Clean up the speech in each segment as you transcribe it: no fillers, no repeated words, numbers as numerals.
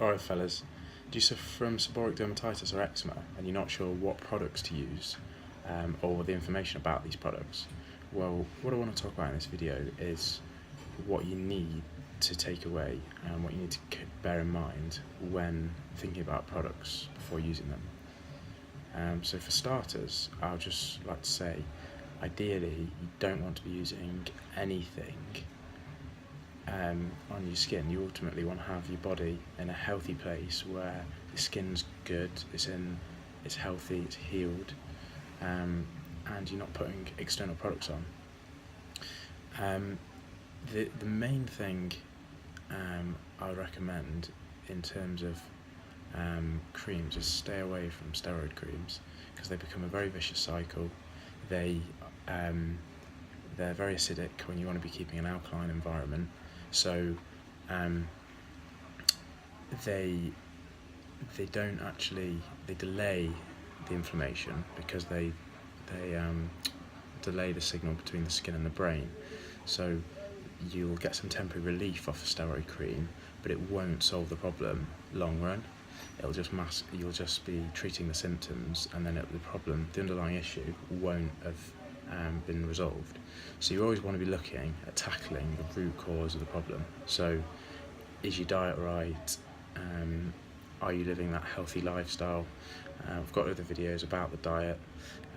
Alright fellas, do you suffer from seborrheic dermatitis or eczema and you're not sure what products to use or the information about these products? Well, what I want to talk about in this video is what you need to take away and what you need to bear in mind when thinking about products before using them. So for starters, I'll just like to say, ideally you don't want to be using anything on your skin. You ultimately want to have your body in a healthy place where your skin's good, it's healthy, it's healed, and you're not putting external products on. The main thing I recommend in terms of creams is stay away from steroid creams, because they become a very vicious cycle. They're very acidic when you want to be keeping an alkaline environment. So they delay the inflammation because they delay the signal between the skin and the brain. So you'll get some temporary relief off a steroid cream, but it won't solve the problem long run. It'll just you'll just be treating the symptoms, and then the underlying issue won't have been resolved. So you always want to be looking at tackling the root cause of the problem. So is your diet right? Are you living that healthy lifestyle? I've got other videos about the diet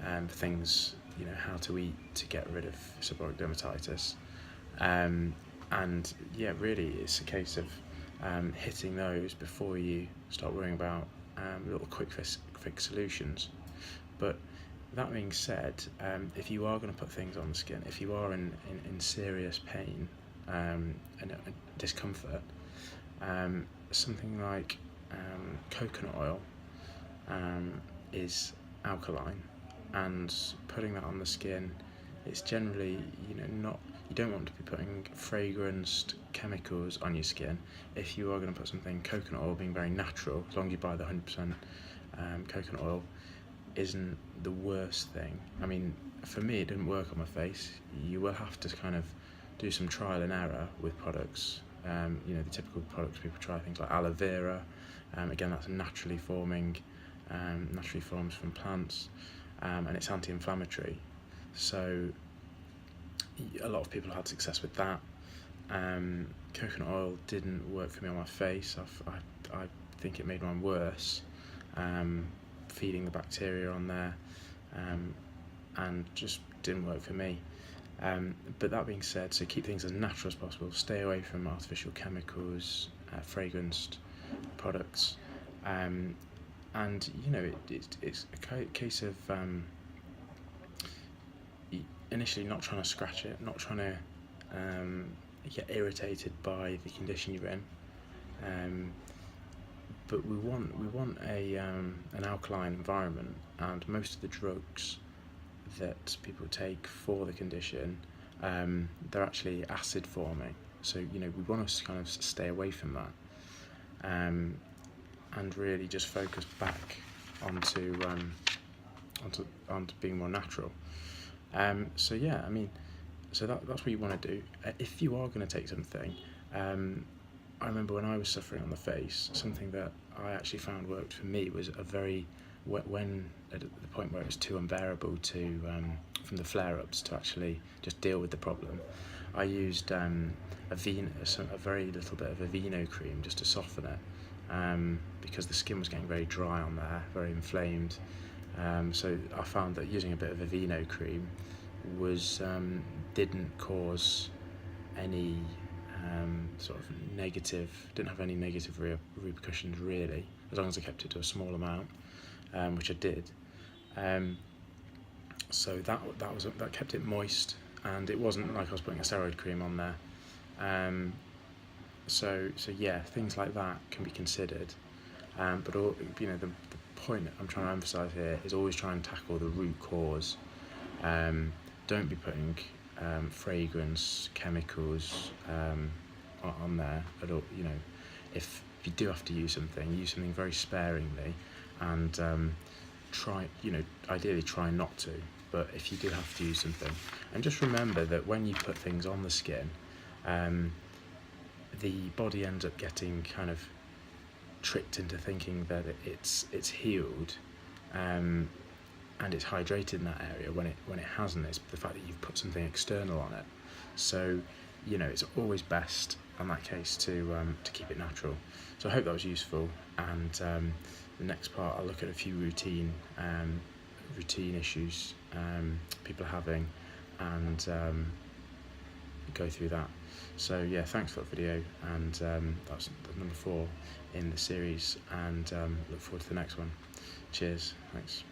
and things, how to eat to get rid of seborrheic dermatitis. And yeah, really it's a case of hitting those before you start worrying about little quick fix solutions. But that being said, if you are going to put things on the skin, if you are in serious pain and discomfort, something like coconut oil is alkaline, and putting that on the skin, it's generally you don't want to be putting fragranced chemicals on your skin. If you are going to put something, coconut oil being very natural, as long as you buy the 100% coconut oil, isn't the worst thing. I mean, for me it didn't work on my face. You will have to kind of do some trial and error with products. The typical products people try, things like aloe vera. Again, that's naturally forms from plants, and it's anti-inflammatory. So a lot of people had success with that. Coconut oil didn't work for me on my face. I think it made mine worse, feeding the bacteria on there, and just didn't work for me. But that being said, so keep things as natural as possible. Stay away from artificial chemicals, fragranced products, and it's a case of initially not trying to scratch it, not trying to get irritated by the condition you're in. But we want an alkaline environment, and most of the drugs that people take for the condition, they're actually acid forming. So we want to kind of stay away from that, and really just focus back onto being more natural. So yeah, I mean, so that's what you want to do. If you are going to take something, I remember when I was suffering on the face, something that I actually found worked for me was when at the point where it was too unbearable from the flare-ups to actually just deal with the problem, I used a very little bit of Aveeno cream just to soften it, because the skin was getting very dry on there, very inflamed. So I found that using a bit of Aveeno cream didn't cause any didn't have any negative repercussions really, as long as I kept it to a small amount, which I did. So that kept it moist, and it wasn't like I was putting a steroid cream on there. So yeah, things like that can be considered. But the point I'm trying to emphasise here is always try and tackle the root cause. Don't be putting fragrance chemicals on there at all. If you do have to use something very sparingly, and ideally try not to. But if you do have to use something, and just remember that when you put things on the skin, the body ends up getting kind of tricked into thinking that it's healed and it's hydrated in that area when it hasn't. It's the fact that you've put something external on it. So it's always best in that case to keep it natural. So I hope that was useful, and the next part I'll look at a few routine issues people are having, and go through that. So yeah, thanks for that video, and that's number 4 in the series, and look forward to the next one. Cheers, thanks.